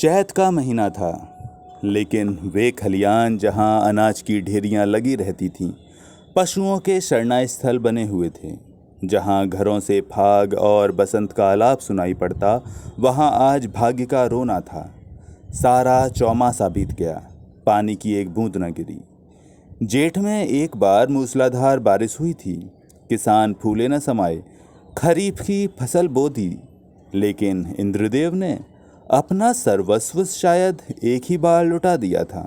चैत का महीना था, लेकिन वे खलियान जहां अनाज की ढेरियां लगी रहती थीं, पशुओं के शरणाई स्थल बने हुए थे। जहां घरों से फाग और बसंत का आलाप सुनाई पड़ता, वहां आज भाग्य का रोना था। सारा चौमासा बीत गया, पानी की एक बूंद न गिरी। जेठ में एक बार मूसलाधार बारिश हुई थी। किसान फूले न समाये, खरीफ की फसल बो दी, लेकिन इंद्रदेव ने अपना सर्वस्व शायद एक ही बार लुटा दिया था।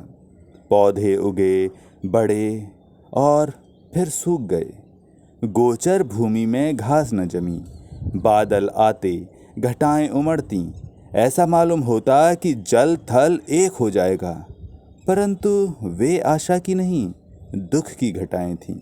पौधे उगे, बढ़े और फिर सूख गए। गोचर भूमि में घास न जमी। बादल आते, घटाएं उमड़ती। ऐसा मालूम होता कि जल थल एक हो जाएगा, परंतु वे आशा की नहीं, दुख की घटाएं थीं।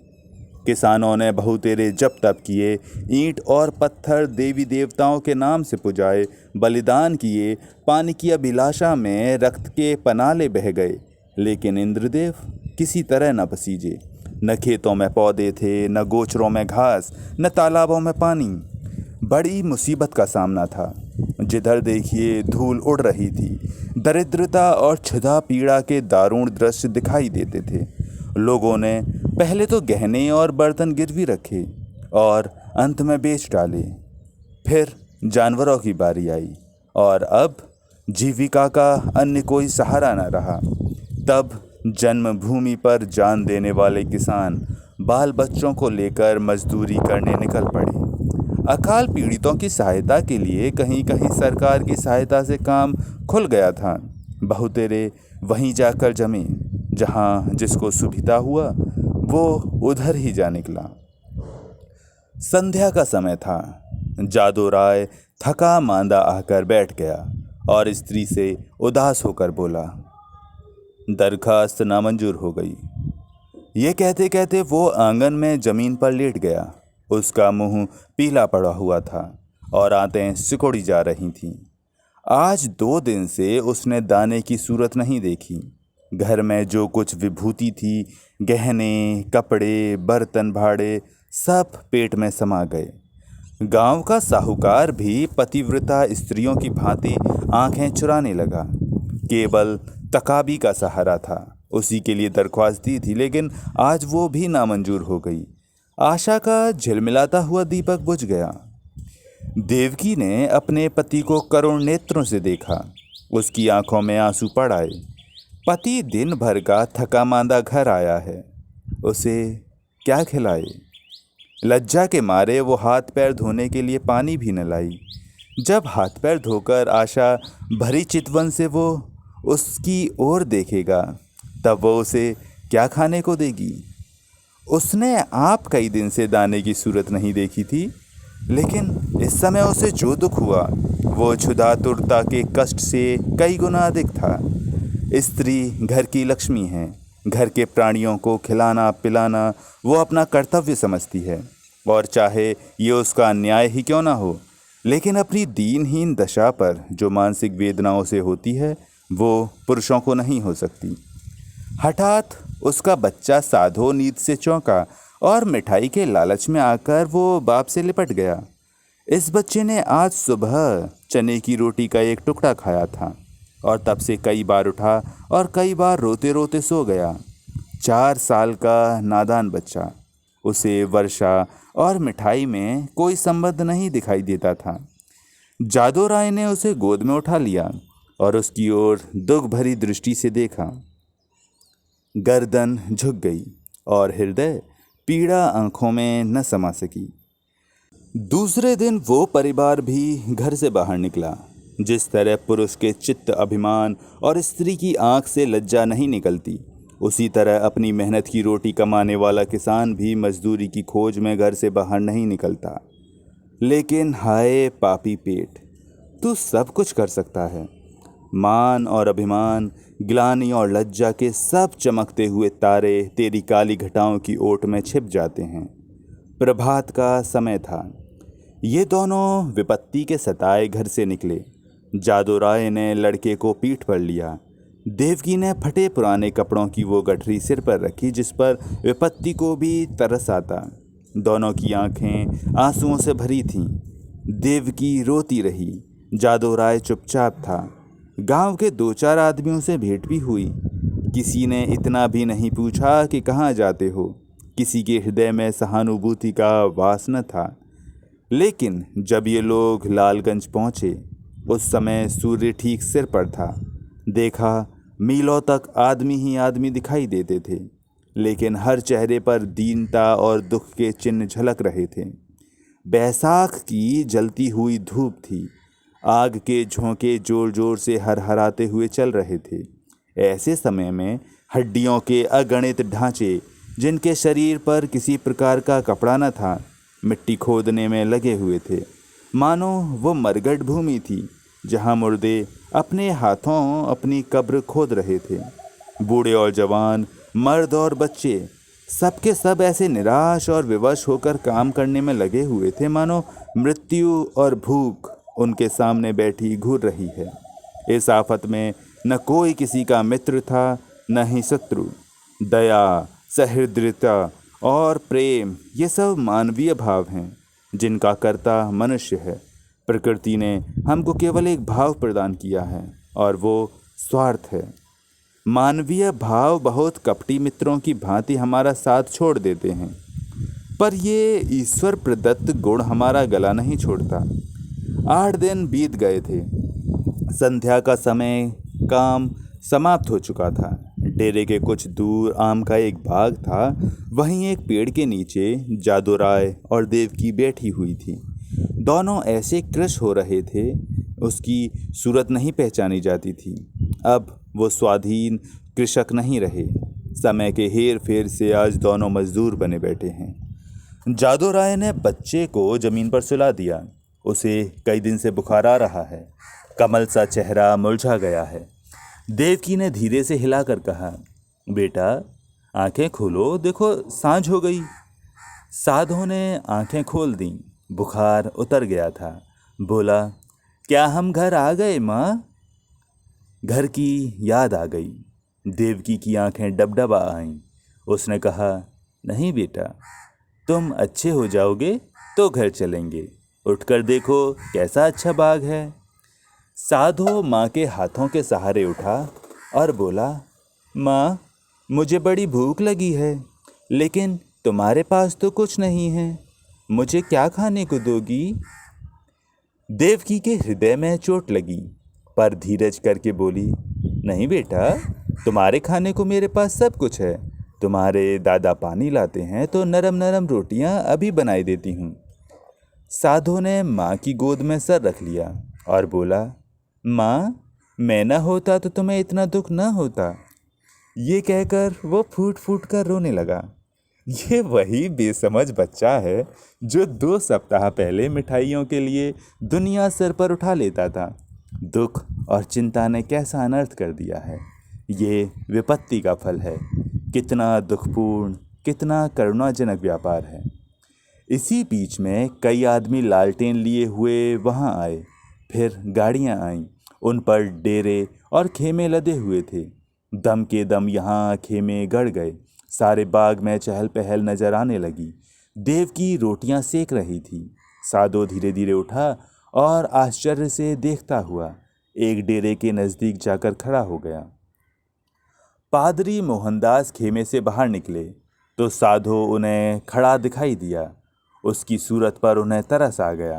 किसानों ने बहुतेरे जप तप किए, ईंट और पत्थर देवी देवताओं के नाम से पुजाए, बलिदान किए, पानी की अभिलाषा में रक्त के पनाले बह गए, लेकिन इंद्रदेव किसी तरह न पसीजे। न खेतों में पौधे थे, न गोचरों में घास, न तालाबों में पानी। बड़ी मुसीबत का सामना था। जिधर देखिए धूल उड़ रही थी। दरिद्रता और क्षुधा पीड़ा के दारुण दृश्य दिखाई देते थे। लोगों ने पहले तो गहने और बर्तन गिरवी रखे और अंत में बेच डाले। फिर जानवरों की बारी आई और अब जीविका का अन्य कोई सहारा न रहा। तब जन्मभूमि पर जान देने वाले किसान बाल बच्चों को लेकर मजदूरी करने निकल पड़े। अकाल पीड़ितों की सहायता के लिए कहीं कहीं सरकार की सहायता से काम खुल गया था। बहुतेरे वहीं जाकर जमे। जहां जिसको सुविधा हुआ वो उधर ही जा निकला। संध्या का समय था। जादू राय थका मांदा आकर बैठ गया और स्त्री से उदास होकर बोला, दरखास्त नामंजूर हो गई। ये कहते कहते वो आंगन में जमीन पर लेट गया। उसका मुंह पीला पड़ा हुआ था और आंतें सिकुड़ी जा रही थीं। आज 2 दिन से उसने दाने की सूरत नहीं देखी। घर में जो कुछ विभूति थी, गहने, कपड़े, बर्तन भाड़े, सब पेट में समा गए। गांव का साहूकार भी पतिव्रता स्त्रियों की भांति आंखें चुराने लगा। केवल तकाबी का सहारा था। उसी के लिए दरख्वास्त दी थी, लेकिन आज वो भी नामंजूर हो गई। आशा का झिलमिलाता हुआ दीपक बुझ गया। देवकी ने अपने पति को करुण नेत्रों से देखा। उसकी आंखों में आंसू पड़ आए। पति दिन भर का थका मांदा घर आया है, उसे क्या खिलाए? लज्जा के मारे वो हाथ पैर धोने के लिए पानी भी न लाई। जब हाथ पैर धोकर आशा भरी चितवन से वो उसकी ओर देखेगा, तब वो उसे क्या खाने को देगी? उसने आप कई दिन से दाने की सूरत नहीं देखी थी, लेकिन इस समय उसे जो दुख हुआ वो क्षुधातुरता के कष्ट से कई गुना अधिक था। स्त्री घर की लक्ष्मी है। घर के प्राणियों को खिलाना पिलाना वो अपना कर्तव्य समझती है, और चाहे ये उसका अन्याय ही क्यों ना हो, लेकिन अपनी दीनहीन दशा पर जो मानसिक वेदनाओं से होती है वो पुरुषों को नहीं हो सकती। हठात उसका बच्चा साधो नींद से चौंका और मिठाई के लालच में आकर वो बाप से लिपट गया। इस बच्चे ने आज सुबह चने की रोटी का एक टुकड़ा खाया था और तब से कई बार उठा और कई बार रोते रोते सो गया। 4 साल का नादान बच्चा। उसे वर्षा और मिठाई में कोई संबंध नहीं दिखाई देता था। जादू राय ने उसे गोद में उठा लिया और उसकी ओर दुख भरी दृष्टि से देखा। गर्दन झुक गई और हृदय पीड़ा आंखों में न समा सकी। दूसरे दिन वो परिवार भी घर से बाहर निकला। जिस तरह पुरुष के चित्त अभिमान और स्त्री की आंख से लज्जा नहीं निकलती, उसी तरह अपनी मेहनत की रोटी कमाने वाला किसान भी मजदूरी की खोज में घर से बाहर नहीं निकलता। लेकिन हाय पापी पेट, तू सब कुछ कर सकता है। मान और अभिमान, ग्लानि और लज्जा के सब चमकते हुए तारे तेरी काली घटाओं की ओट में छिप जाते हैं। प्रभात का समय था। ये दोनों विपत्ति के सताए घर से निकले। जादू राय ने लड़के को पीठ पर लिया। देवकी ने फटे पुराने कपड़ों की वो गठरी सिर पर रखी जिस पर विपत्ति को भी तरस आता। दोनों की आंखें आंसुओं से भरी थीं। देवकी रोती रही। जादू राय चुपचाप था। गांव के 2-4 आदमियों से भेंट भी हुई। किसी ने इतना भी नहीं पूछा कि कहाँ जाते हो। किसी के हृदय में सहानुभूति का वास न था। लेकिन जब ये लोग लालगंज पहुँचे, उस समय सूर्य ठीक सिर पर था। देखा, मीलों तक आदमी ही आदमी दिखाई देते थे, लेकिन हर चेहरे पर दीनता और दुख के चिन्ह झलक रहे थे। बैसाख की जलती हुई धूप थी। आग के झोंके जोर जोर से हरहराते हुए चल रहे थे। ऐसे समय में हड्डियों के अगणित ढांचे, जिनके शरीर पर किसी प्रकार का कपड़ा न था, मिट्टी खोदने में लगे हुए थे। मानो वो मरघट भूमि थी, जहाँ मुर्दे अपने हाथों अपनी कब्र खोद रहे थे। बूढ़े और जवान, मर्द और बच्चे, सबके सब ऐसे निराश और विवश होकर काम करने में लगे हुए थे, मानो मृत्यु और भूख उनके सामने बैठी घूर रही है। इस आफत में न कोई किसी का मित्र था, न ही शत्रु। दया, सहृदयता और प्रेम, ये सब मानवीय भाव हैं, जिनका कर्ता मनुष्य है। प्रकृति ने हमको केवल एक भाव प्रदान किया है, और वो स्वार्थ है। मानवीय भाव बहुत कपटी मित्रों की भांति हमारा साथ छोड़ देते हैं, पर ये ईश्वर प्रदत्त गुण हमारा गला नहीं छोड़ता। 8 दिन बीत गए थे। संध्या का समय, काम समाप्त हो चुका था। डेरे के कुछ दूर आम का एक बाग था। वहीं एक पेड़ के नीचे जादू राय और देवकी बैठी हुई थी। दोनों ऐसे कृश हो रहे थे, उसकी सूरत नहीं पहचानी जाती थी। अब वो स्वाधीन कृषक नहीं रहे। समय के हेर फेर से आज दोनों मजदूर बने बैठे हैं। जादू राय ने बच्चे को जमीन पर सुला दिया। उसे कई दिन से बुखार आ रहा है। कमल सा चेहरा मुरझा गया है। देवकी ने धीरे से हिलाकर कहा, बेटा आंखें खोलो, देखो सांझ हो गई। साधु ने आंखें खोल दी। बुखार उतर गया था। बोला, क्या हम घर आ गए माँ? घर की याद आ गई। देवकी की आंखें डबडबा आईं। उसने कहा, नहीं बेटा, तुम अच्छे हो जाओगे तो घर चलेंगे। उठकर देखो कैसा अच्छा बाग है। साधु माँ के हाथों के सहारे उठा और बोला, माँ मुझे बड़ी भूख लगी है, लेकिन तुम्हारे पास तो कुछ नहीं है। मुझे क्या खाने को दोगी? देवकी के हृदय में चोट लगी, पर धीरज करके बोली, नहीं बेटा, तुम्हारे खाने को मेरे पास सब कुछ है। तुम्हारे दादा पानी लाते हैं तो नरम नरम रोटियां अभी बनाई देती हूँ। साधु ने माँ की गोद में सर रख लिया और बोला, माँ मैं ना होता तो तुम्हें इतना दुख ना होता। ये कहकर वो फूट फूट कर रोने लगा। ये वही बेसमझ बच्चा है जो 2 सप्ताह पहले मिठाइयों के लिए दुनिया सर पर उठा लेता था। दुख और चिंता ने कैसा अनर्थ कर दिया है। ये विपत्ति का फल है। कितना दुखपूर्ण, कितना करुणाजनक व्यापार है। इसी बीच में कई आदमी लालटेन लिए हुए वहाँ आए। फिर गाड़ियाँ आईं। उन पर डेरे और खेमे लदे हुए थे। दम के दम यहाँ खेमे गड़ गए। सारे बाग में चहल पहल नजर आने लगी। देवकी रोटियां सेक रही थी। साधु धीरे धीरे उठा और आश्चर्य से देखता हुआ एक डेरे के नजदीक जाकर खड़ा हो गया। पादरी मोहनदास खेमे से बाहर निकले तो साधु उन्हें खड़ा दिखाई दिया। उसकी सूरत पर उन्हें तरस आ गया।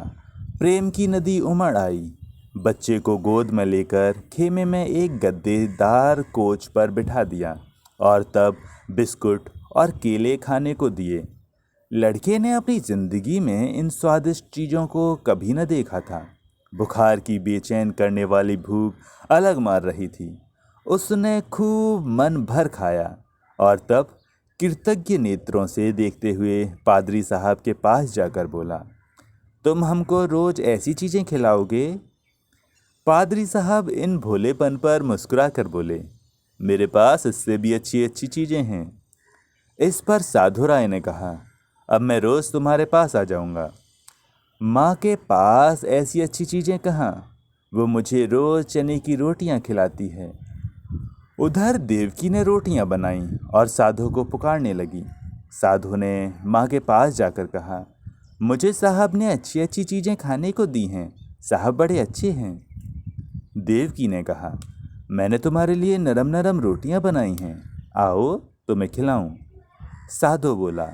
प्रेम की नदी उमड़ आई। बच्चे को गोद में लेकर खेमे में एक गद्देदार कोच पर बिठा दिया और तब बिस्कुट और केले खाने को दिए। लड़के ने अपनी जिंदगी में इन स्वादिष्ट चीज़ों को कभी न देखा था। बुखार की बेचैन करने वाली भूख अलग मार रही थी। उसने खूब मन भर खाया और तब कृतज्ञ नेत्रों से देखते हुए पादरी साहब के पास जाकर बोला, तुम हमको रोज ऐसी चीज़ें खिलाओगे? पादरी साहब इन भोलेपन पर मुस्कुरा कर बोले, मेरे पास इससे भी अच्छी अच्छी चीज़ें हैं। इस पर साधु राय ने कहा, अब मैं रोज़ तुम्हारे पास आ जाऊंगा। माँ के पास ऐसी अच्छी चीज़ें कहाँ, वो मुझे रोज़ चने की रोटियां खिलाती है। उधर देवकी ने रोटियां बनाईं और साधु को पुकारने लगी। साधु ने माँ के पास जाकर कहा, मुझे साहब ने अच्छी अच्छी चीज़ें खाने को दी हैं, साहब बड़े अच्छे हैं। देवकी ने कहा, मैंने तुम्हारे लिए नरम नरम रोटियां बनाई हैं, आओ तुम्हें खिलाऊं। साधो बोला,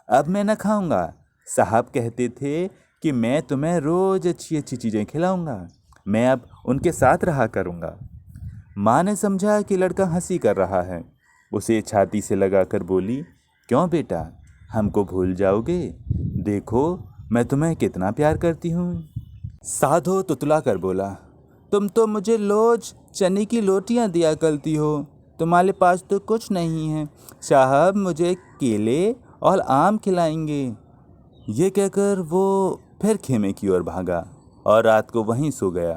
अब मैं न खाऊंगा। साहब कहते थे कि मैं तुम्हें रोज अच्छी अच्छी चीज़ें खिलाऊंगा, मैं अब उनके साथ रहा करूंगा। माँ ने समझा कि लड़का हंसी कर रहा है। उसे छाती से लगाकर बोली, क्यों बेटा, हमको भूल जाओगे? देखो मैं तुम्हें कितना प्यार करती हूँ। साधो तुतला कर बोला, तुम तो मुझे रोज चने की रोटियां दिया करती हो, तुम्हारे पास तो कुछ नहीं है। साहब मुझे केले और आम खिलाएंगे। ये कहकर वो फिर खेमे की ओर भागा और रात को वहीं सो गया।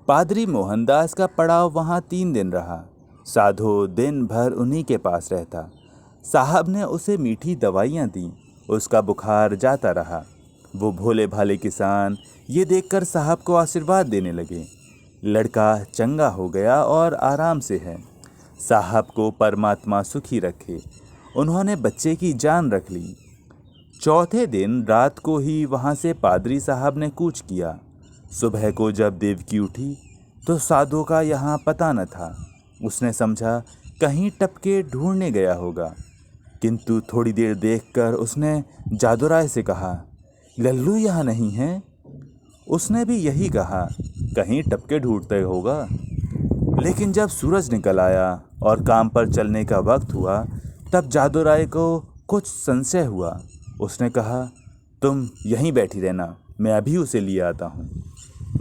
पादरी मोहनदास का पड़ाव वहाँ 3 दिन रहा। साधो दिन भर उन्हीं के पास रहता। साहब ने उसे मीठी दवाइयाँ दी, उसका बुखार जाता रहा। वो भोले भाले किसान ये देखकर साहब को आशीर्वाद देने लगे। लड़का चंगा हो गया और आराम से है। साहब को परमात्मा सुखी रखे। उन्होंने बच्चे की जान रख ली। चौथे दिन रात को ही वहाँ से पादरी साहब ने कूच किया। सुबह को जब देवकी उठी तो साधो का यहाँ पता न था। उसने समझा कहीं टपके ढूंढने गया होगा, किंतु थोड़ी देर देखकर उसने जादूराय से कहा, लल्लू यहाँ नहीं है। उसने भी यही कहा, कहीं टपके ढूंढते होगा। लेकिन जब सूरज निकल आया और काम पर चलने का वक्त हुआ, तब जादूराय को कुछ संशय हुआ। उसने कहा, तुम यहीं बैठी रहना, मैं अभी उसे लिए आता हूँ।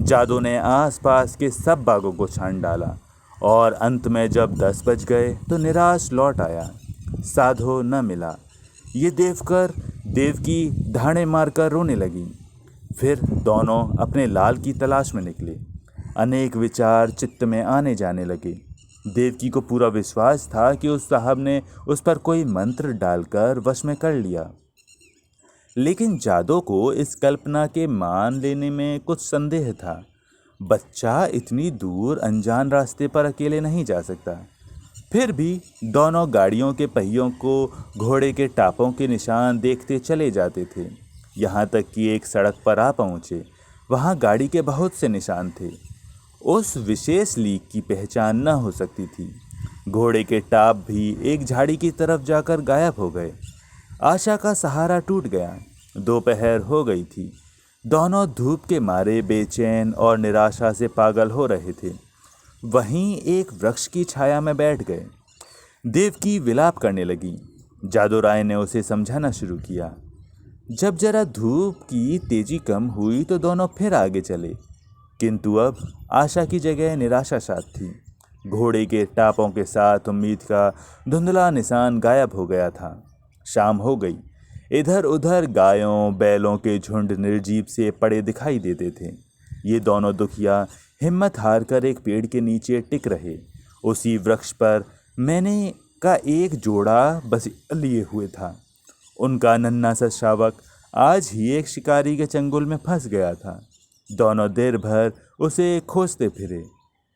जादू ने आसपास के सब बागों को छान डाला और अंत में जब 10 बज गए तो निराश लौट आया। साधो न मिला। ये देखकर देवकी धाड़े मारकर रोने लगी। फिर दोनों अपने लाल की तलाश में निकले। अनेक विचार चित्त में आने जाने लगे। देवकी को पूरा विश्वास था कि उस साहब ने उस पर कोई मंत्र डालकर वश में कर लिया। लेकिन जादू को इस कल्पना के मान लेने में कुछ संदेह था। बच्चा इतनी दूर अनजान रास्ते पर अकेले नहीं जा सकता। फिर भी दोनों गाड़ियों के पहियों को घोड़े के टापों के निशान देखते चले जाते थे। यहाँ तक कि एक सड़क पर आ पहुँचे। वहाँ गाड़ी के बहुत से निशान थे। उस विशेष लीक की पहचान न हो सकती थी। घोड़े के टाप भी एक झाड़ी की तरफ जाकर गायब हो गए। आशा का सहारा टूट गया। दोपहर हो गई थी। दोनों धूप के मारे बेचैन और निराशा से पागल हो रहे थे। वहीं एक वृक्ष की छाया में बैठ गए। देवकी विलाप करने लगी। जादूराय ने उसे समझाना शुरू किया। जब जरा धूप की तेजी कम हुई तो दोनों फिर आगे चले, किंतु अब आशा की जगह निराशा साथ थी। घोड़े के टापों के साथ उम्मीद का धुंधला निशान गायब हो गया था। शाम हो गई। इधर उधर गायों बैलों के झुंड निर्जीव से पड़े दिखाई देते थे। ये दोनों दुखिया हिम्मत हार कर एक पेड़ के नीचे टिक रहे। उसी वृक्ष पर मैंने का एक जोड़ा बस लिए हुए था। उनका नन्हा सा शावक आज ही एक शिकारी के चंगुल में फंस गया था। दोनों देर भर उसे खोजते फिरे।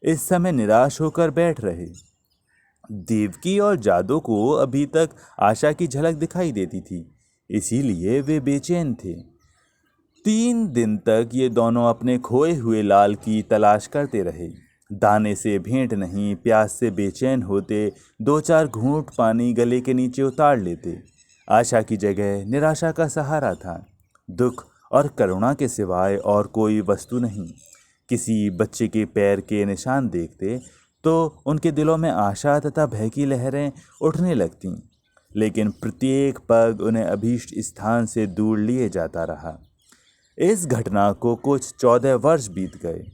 इस समय निराश होकर बैठ रहे। देवकी और जादू को अभी तक आशा की झलक दिखाई देती थी, इसीलिए वे बेचैन थे। 3 दिन तक ये दोनों अपने खोए हुए लाल की तलाश करते रहे। दाने से भेंट नहीं, प्यास से बेचैन होते, 2-4 घूंट पानी गले के नीचे उतार लेते। आशा की जगह निराशा का सहारा था। दुख और करुणा के सिवाय और कोई वस्तु नहीं। किसी बच्चे के पैर के निशान देखते तो उनके दिलों में आशा तथा भय की लहरें उठने लगतीं, लेकिन प्रत्येक पग उन्हें अभीष्ट स्थान से दूर लिए जाता रहा। इस घटना को कुछ 14 वर्ष बीत गए।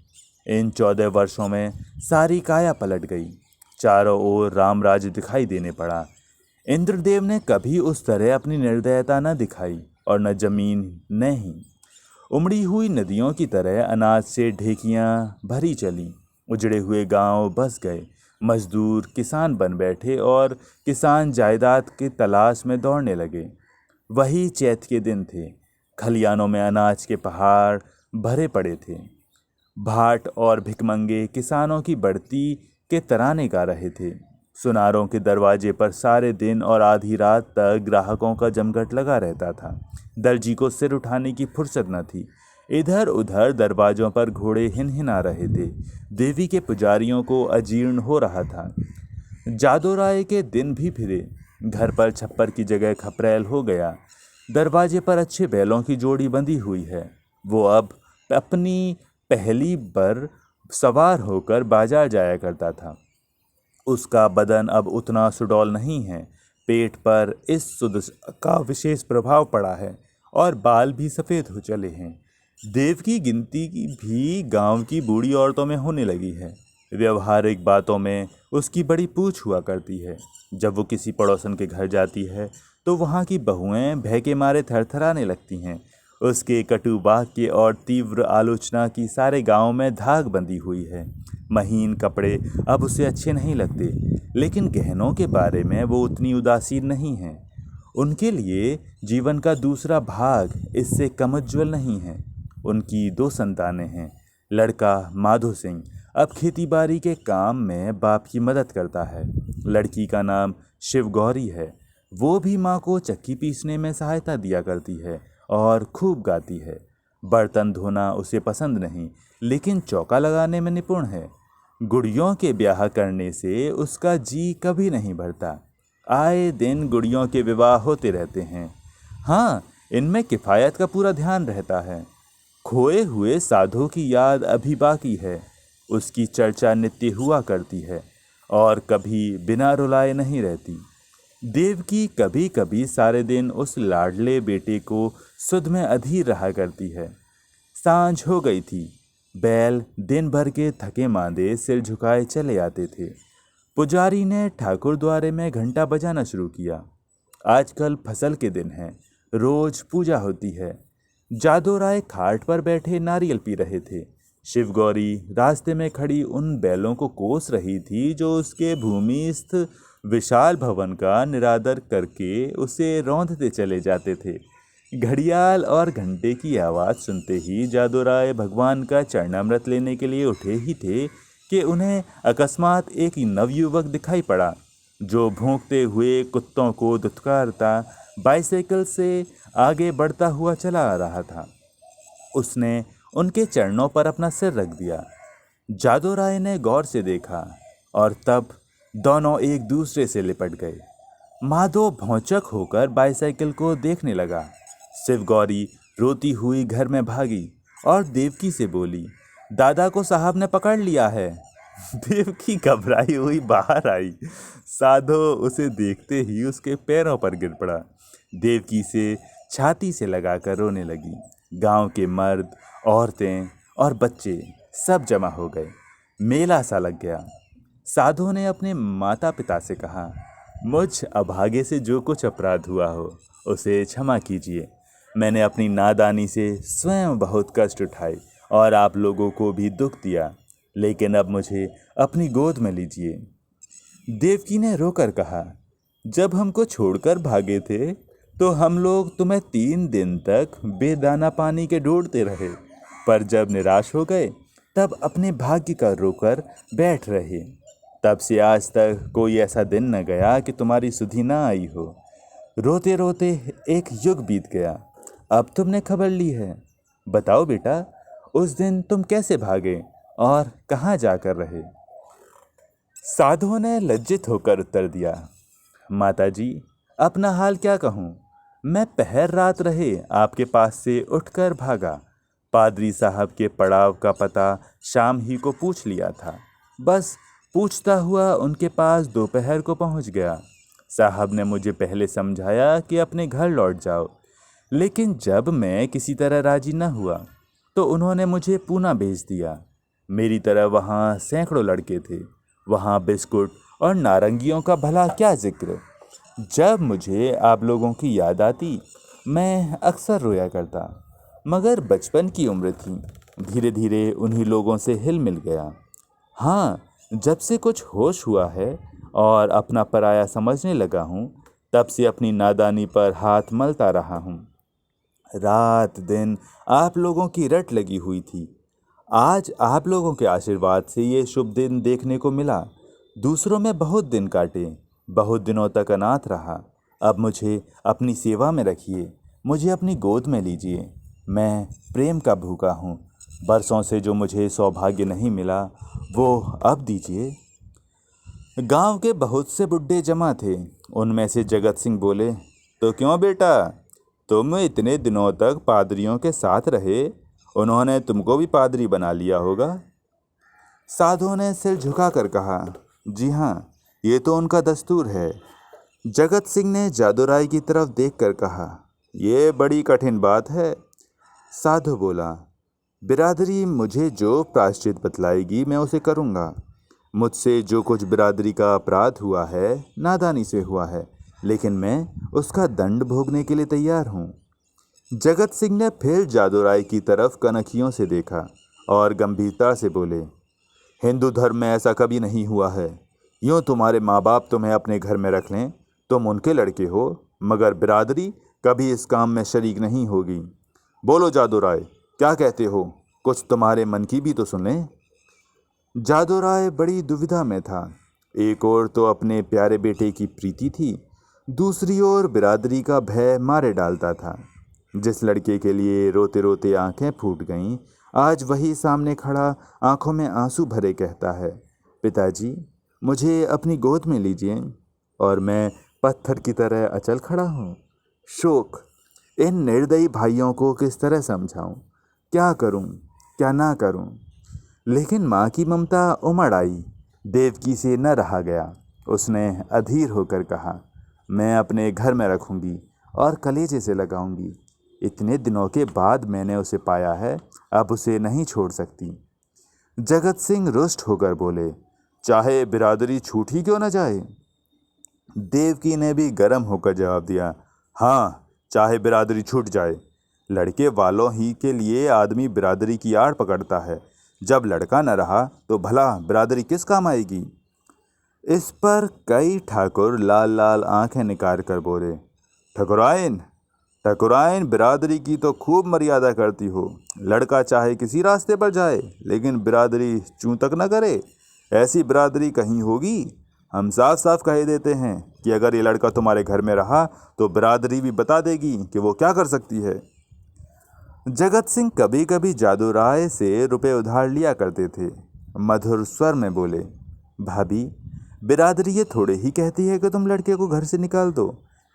इन 14 वर्षों में सारी काया पलट गई। चारों ओर रामराज्य दिखाई देने पड़ा। इंद्रदेव ने कभी उस तरह अपनी निर्दयता न दिखाई और न जमीन ने ही। उमड़ी हुई नदियों की तरह अनाज से ढेकियाँ भरी चलीं। उजड़े हुए गांव बस गए। मजदूर किसान बन बैठे और किसान जायदाद की तलाश में दौड़ने लगे। वही चैत के दिन थे। खलियानों में अनाज के पहाड़ भरे पड़े थे। भाट और भिकमंगे किसानों की बढ़ती के तराने गा रहे थे। सुनारों के दरवाजे पर सारे दिन और आधी रात तक ग्राहकों का जमघट लगा रहता था। दर्जी को सिर उठाने की फुर्सत न थी। इधर उधर दरवाजों पर घोड़े हिनहिना रहे थे। देवी के पुजारियों को अजीर्ण हो रहा था। जादोराय के दिन भी फिरे। घर पर छप्पर की जगह खपरेल हो गया। दरवाजे पर अच्छे बैलों की जोड़ी बंधी हुई है। वो अब अपनी पहली पर सवार होकर बाजार जाया करता था। उसका बदन अब उतना सुडौल नहीं है। पेट पर इस सुद का विशेष प्रभाव पड़ा है और बाल भी सफ़ेद हो चले हैं। देव की गिनती भी गांव की बूढ़ी औरतों में होने लगी है। व्यवहारिक बातों में उसकी बड़ी पूछ हुआ करती है। जब वो किसी पड़ोसन के घर जाती है तो वहाँ की बहुएं भय के मारे थरथराने लगती हैं। उसके कटु वाक्य और तीव्र आलोचना की सारे गांव में धाक बंधी हुई है। महीन कपड़े अब उसे अच्छे नहीं लगते, लेकिन गहनों के बारे में वो उतनी उदासीन नहीं है। उनके लिए जीवन का दूसरा भाग इससे कम उज्ज्वल नहीं है। उनकी 2 संतानें हैं। लड़का माधो सिंह अब खेतीबाड़ी के काम में बाप की मदद करता है। लड़की का नाम शिव गौरी है। वो भी माँ को चक्की पीसने में सहायता दिया करती है और खूब गाती है। बर्तन धोना उसे पसंद नहीं, लेकिन चौका लगाने में निपुण है। गुड़ियों के ब्याह करने से उसका जी कभी नहीं भरता। आए दिन गुड़ियों के विवाह होते रहते हैं। हाँ, इनमें किफ़ायत का पूरा ध्यान रहता है। खोए हुए साधु की याद अभी बाकी है। उसकी चर्चा नित्य हुआ करती है और कभी बिना रुलाए नहीं रहती। देव की कभी कभी सारे दिन उस लाडले बेटे को सुध में अधीर रहा करती है। सांझ हो गई थी। बैल दिन भर के थके मांदे सिर झुकाए चले आते थे। पुजारी ने ठाकुर द्वारे में घंटा बजाना शुरू किया। आजकल फसल के दिन हैं, रोज पूजा होती है। जादोराय खाट पर बैठे नारियल पी रहे थे। शिवगौरी रास्ते में खड़ी उन बैलों को कोस रही थी जो उसके भूमिस्थ विशाल भवन का निरादर करके उसे रौंदते चले जाते थे। घड़ियाल और घंटे की आवाज़ सुनते ही जादोराय भगवान का चरणामृत लेने के लिए उठे ही थे कि उन्हें अकस्मात एक नवयुवक दिखाई पड़ा, जो भौंकते हुए कुत्तों को दुत्कारता बाइसाइकिल से आगे बढ़ता हुआ चला आ रहा था। उसने उनके चरणों पर अपना सिर रख दिया। जादोराय ने गौर से देखा और तब दोनों एक दूसरे से लिपट गए। माधो भौचक होकर बाइसाइकिल को देखने लगा। शिवगौरी रोती हुई घर में भागी और देवकी से बोली, दादा को साहब ने पकड़ लिया है। देवकी घबराई हुई बाहर आई। साधो उसे देखते ही उसके पैरों पर गिर पड़ा। देवकी से छाती से लगाकर रोने लगी। गांव के मर्द, औरतें और बच्चे सब जमा हो गए। मेला सा लग गया। साधो ने अपने माता पिता से कहा, मुझ अभागे से जो कुछ अपराध हुआ हो उसे क्षमा कीजिए। मैंने अपनी नादानी से स्वयं बहुत कष्ट उठाए और आप लोगों को भी दुख दिया, लेकिन अब मुझे अपनी गोद में लीजिए। देवकी ने रोकर कहा, जब हमको छोड़कर भागे थे तो हम लोग तुम्हें 3 दिन तक बेदाना पानी के ढूंढते रहे, पर जब निराश हो गए तब अपने भाग्य का रोकर बैठ रहे। तब से आज तक कोई ऐसा दिन न गया कि तुम्हारी सुधि ना आई हो। रोते रोते एक युग बीत गया। अब तुमने खबर ली है। बताओ बेटा, उस दिन तुम कैसे भागे और कहाँ जाकर रहे? साधु ने लज्जित होकर उत्तर दिया, माताजी, अपना हाल क्या कहूँ। मैं पहर रात रहे आपके पास से उठकर भागा। पादरी साहब के पड़ाव का पता शाम ही को पूछ लिया था। बस पूछता हुआ उनके पास दोपहर को पहुंच गया। साहब ने मुझे पहले समझाया कि अपने घर लौट जाओ, लेकिन जब मैं किसी तरह राजी न हुआ तो उन्होंने मुझे पूना भेज दिया। मेरी तरह वहाँ सैकड़ों लड़के थे। वहाँ बिस्कुट और नारंगियों का भला क्या जिक्र। जब मुझे आप लोगों की याद आती मैं अक्सर रोया करता, मगर बचपन की उम्र थी। धीरे धीरे उन्हीं लोगों से हिल मिल गया। हाँ, जब से कुछ होश हुआ है और अपना पराया समझने लगा हूँ, तब से अपनी नादानी पर हाथ मलता रहा हूँ। रात दिन आप लोगों की रट लगी हुई थी। आज आप लोगों के आशीर्वाद से ये शुभ दिन देखने को मिला। दूसरों में बहुत दिन काटे, बहुत दिनों तक अनाथ रहा। अब मुझे अपनी सेवा में रखिए, मुझे अपनी गोद में लीजिए। मैं प्रेम का भूखा हूँ। बरसों से जो मुझे सौभाग्य नहीं मिला वो अब दीजिए। गांव के बहुत से बुड्ढे जमा थे। उनमें से जगत सिंह बोले, तो क्यों बेटा, तुम इतने दिनों तक पादरियों के साथ रहे, उन्होंने तुमको भी पादरी बना लिया होगा। साधु ने सिर झुकाकर कहा, जी हाँ, ये तो उनका दस्तूर है। जगत सिंह ने जादूराय की तरफ देखकर कहा, ये बड़ी कठिन बात है। साधु बोला, बिरादरी मुझे जो प्रायश्चित बतलाएगी मैं उसे करूँगा। मुझसे जो कुछ बिरादरी का अपराध हुआ है नादानी से हुआ है, लेकिन मैं उसका दंड भोगने के लिए तैयार हूँ। जगत सिंह ने फिर जादूराय की तरफ कनखियों से देखा और गंभीरता से बोले, हिंदू धर्म में ऐसा कभी नहीं हुआ है। यूँ तुम्हारे माँ बाप तुम्हें अपने घर में रख लें, तुम उनके लड़के हो, मगर बिरादरी कभी इस काम में शरीक नहीं होगी। बोलो जादूराय, क्या कहते हो? कुछ तुम्हारे मन की भी तो सुन लें। जादूराय बड़ी दुविधा में था। एक ओर तो अपने प्यारे बेटे की प्रीति थी, दूसरी ओर बिरादरी का भय मारे डालता था। जिस लड़के के लिए रोते रोते आंखें फूट गईं, आज वही सामने खड़ा आंखों में आंसू भरे कहता है, पिताजी मुझे अपनी गोद में लीजिए, और मैं पत्थर की तरह अचल खड़ा हूँ। शोक, इन निर्दयी भाइयों को किस तरह समझाऊं? क्या करूं, क्या ना करूं? लेकिन माँ की ममता उमड़ आई। देवकी से न रहा गया। उसने अधीर होकर कहा, मैं अपने घर में रखूंगी और कलेजे से लगाऊंगी। इतने दिनों के बाद मैंने उसे पाया है, अब उसे नहीं छोड़ सकती। जगत सिंह रुष्ट होकर बोले, चाहे बिरादरी छूट ही क्यों न जाए। देवकी ने भी गर्म होकर जवाब दिया, हाँ, चाहे बिरादरी छूट जाए। लड़के वालों ही के लिए आदमी बिरादरी की आड़ पकड़ता है। जब लड़का न रहा तो भला बिरादरी किस काम आएगी। इस पर कई ठाकुर लाल लाल आंखें निकाल कर बोले, ठकुराइन, ठकुराइन, बिरादरी की तो खूब मर्यादा करती हो। लड़का चाहे किसी रास्ते पर जाए, लेकिन बिरादरी चूं तक न करे। ऐसी बिरादरी कहीं होगी? हम साफ साफ कह देते हैं कि अगर ये लड़का तुम्हारे घर में रहा तो बिरादरी भी बता देगी कि वो क्या कर सकती है। जगत सिंह कभी कभी जादूराय से रुपए उधार लिया करते थे। मधुर स्वर में बोले, भाभी, बिरादरी ये थोड़े ही कहती है कि तुम लड़के को घर से निकाल दो।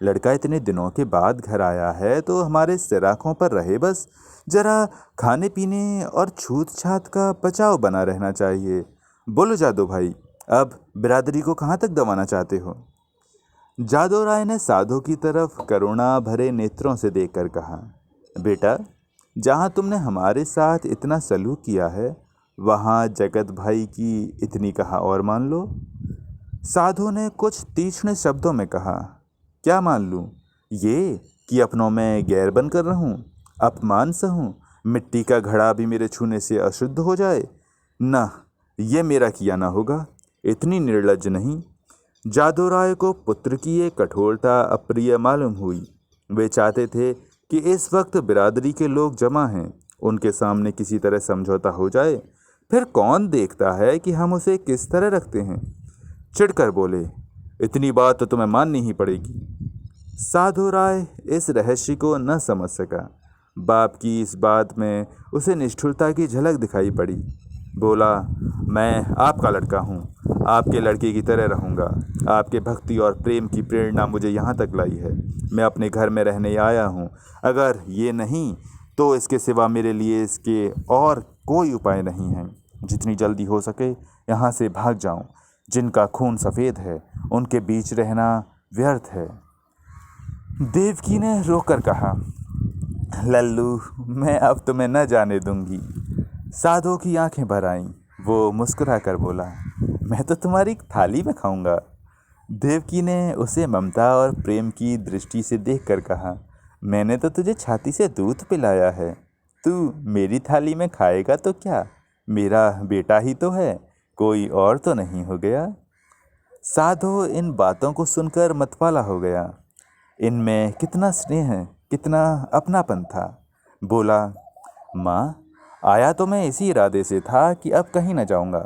लड़का इतने दिनों के बाद घर आया है तो हमारे सिराखों पर रहे, बस जरा खाने पीने और छूत छात का बचाव बना रहना चाहिए। बोलो जादू भाई, अब बिरादरी को कहाँ तक दबाना चाहते हो। जादूराय ने साधु की तरफ करुणा भरे नेत्रों से देखकर कहा, बेटा, जहाँ तुमने हमारे साथ इतना सलूक किया है, वहाँ जगत भाई की इतनी कहा और मान लो। साधु ने कुछ तीक्ष्ण शब्दों में कहा, क्या मान लूँ? ये कि अपनों में गैर बन कर रहूँ, अपमान सहूँ, मिट्टी का घड़ा भी मेरे छूने से अशुद्ध हो जाए? ना, ये मेरा किया ना होगा। इतनी निर्लज्ज नहीं। जादूराय को पुत्र की ये कठोरता अप्रिय मालूम हुई। वे चाहते थे कि इस वक्त बिरादरी के लोग जमा हैं, उनके सामने किसी तरह समझौता हो जाए। फिर कौन देखता है कि हम उसे किस तरह रखते हैं। चिढ़कर बोले, इतनी बात तो तुम्हें माननी ही पड़ेगी। साधु राय इस रहस्य को न समझ सका। बाप की इस बात में उसे निष्ठुरता की झलक दिखाई पड़ी। बोला, मैं आपका लड़का हूँ, आपके लड़के की तरह रहूँगा। आपके भक्ति और प्रेम की प्रेरणा मुझे यहाँ तक लाई है। मैं अपने घर में रहने आया हूँ। अगर ये नहीं तो इसके सिवा मेरे लिए इसके और कोई उपाय नहीं है। जितनी जल्दी हो सके यहाँ से भाग जाऊँ। जिनका खून सफ़ेद है उनके बीच रहना व्यर्थ है। देवकी ने रोकर कहा, लल्लू, मैं अब तुम्हें न जाने दूंगी। साधु की आंखें भर आईं। वो मुस्कुरा कर बोला, मैं तो तुम्हारी थाली में खाऊंगा। देवकी ने उसे ममता और प्रेम की दृष्टि से देखकर कहा, मैंने तो तुझे छाती से दूध पिलाया है, तू मेरी थाली में खाएगा तो क्या? मेरा बेटा ही तो है, कोई और तो नहीं हो गया। साधु इन बातों को सुनकर मतवाला हो गया। इनमें कितना स्नेह, कितना अपनापन था। बोला, माँ, आया तो मैं इसी इरादे से था कि अब कहीं न जाऊंगा,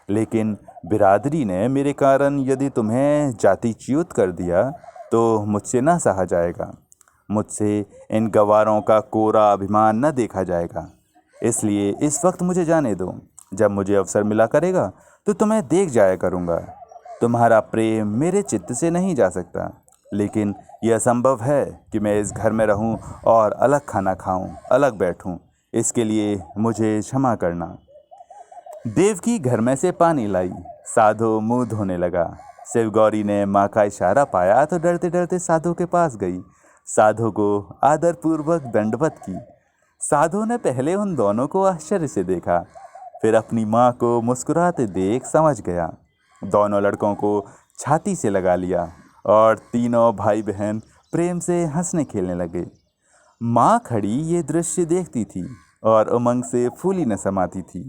लेकिन बिरादरी ने मेरे कारण यदि तुम्हें जातिच्युत कर दिया तो मुझसे ना सहा जाएगा। मुझसे इन गवारों का कोरा अभिमान न देखा जाएगा। इसलिए इस वक्त मुझे जाने दो। जब मुझे अवसर मिला करेगा तो तुम्हें देख जाया करूँगा। तुम्हारा प्रेम मेरे चित्त से नहीं जा सकता, लेकिन यह संभव है कि मैं इस घर में रहूं और अलग खाना खाऊं, अलग बैठूं। इसके लिए मुझे क्षमा करना। देवकी घर में से पानी लाई। साधो मुंह धोने लगा। शिवगौरी ने माँ का इशारा पाया तो डरते डरते साधो के पास गई। साधो को आदरपूर्वक दंडवत की। साधो ने पहले उन दोनों को आश्चर्य से देखा, फिर अपनी माँ को मुस्कुराते देख समझ गया। दोनों लड़कों को छाती से लगा लिया और तीनों भाई बहन प्रेम से हंसने खेलने लगे। माँ खड़ी ये दृश्य देखती थी और उमंग से फूली न समाती थी।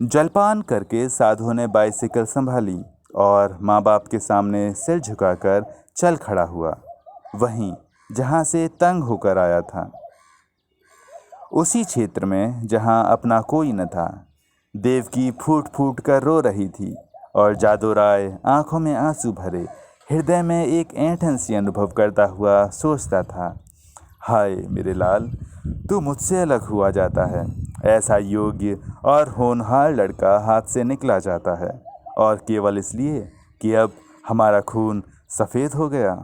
जलपान करके साधु ने बाइसिकल संभाली और माँ बाप के सामने सिर झुकाकर चल खड़ा हुआ, वहीं जहाँ से तंग होकर आया था, उसी क्षेत्र में जहाँ अपना कोई न था। देवकी फूट फूट कर रो रही थी और जादू राय आंखों में आंसू भरे हृदय में एक ऐंठन सी अनुभव करता हुआ सोचता था, हाय मेरे लाल, तू मुझसे अलग हुआ जाता है। ऐसा योग्य और होनहार लड़का हाथ से निकला जाता है, और केवल इसलिए कि अब हमारा खून सफ़ेद हो गया।